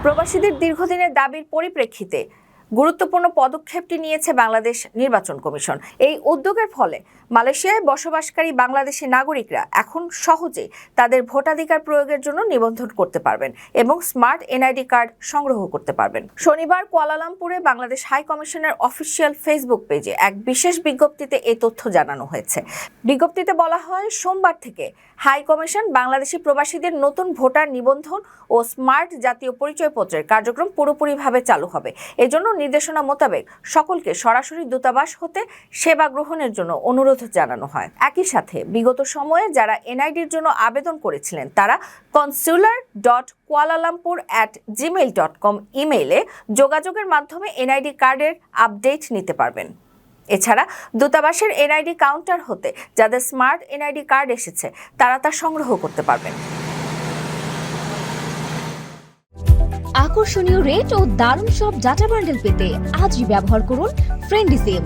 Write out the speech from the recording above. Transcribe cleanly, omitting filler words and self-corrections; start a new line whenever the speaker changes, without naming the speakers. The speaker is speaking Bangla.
প্রবাসীদের দীর্ঘদিনের দাবির পরিপ্রেক্ষিতে গুরুত্বপূর্ণ পদক্ষেপটি নিয়েছে বাংলাদেশ নির্বাচন কমিশন। এই উদ্যোগের ফলে মালয়েশিয়ায় বসবাসকারী বাংলাদেশি নাগরিকরা এখন সহজেই তাদের ভোটাধিকার প্রয়োগের জন্য নিবন্ধন করতে পারবেন এবং স্মার্ট এনআইডি কার্ড সংগ্রহ করতে পারবেন। শনিবার কুয়ালালামপুরে বাংলাদেশ হাই কমিশনের অফিসিয়াল ফেসবুক পেজে এক বিশেষ বিজ্ঞপ্তিতে এই তথ্য জানানো হয়েছে। বিজ্ঞপ্তিতে বলা হয়, সোমবার থেকে হাই কমিশন বাংলাদেশি প্রবাসীদের নতুন ভোটার নিবন্ধন ও স্মার্ট জাতীয় পরিচয়পত্রের কার্যক্রম পুরোপুরিভাবে চালু হবে। এজন্য নির্দেশনা মোতাবেক সকলকে সরাসরি দূতাবাস হতে সেবা গ্রহণের জন্য অনুরোধ জানানো হয়। একই সাথে বিগত সময়ে যারা এনআইডির জন্য আবেদন করেছিলেন তারা consular.kualalampur@gmail.com ইমেইলে যোগাযোগের মাধ্যমে এনআইডি কার্ডের আপডেট নিতে পারবেন। এছাড়া দূতাবাসের এনআইডি কাউন্টার হতে যাদের স্মার্ট এনআইডি কার্ড এসেছে তারা তা সংগ্রহ করতে পারবেন।
আকর্ষণীয় রেট ও দারুণ সব ডাটা বান্ডেল পেতে আজই ব্যবহার করুন ফ্রেন্ডলি সিম।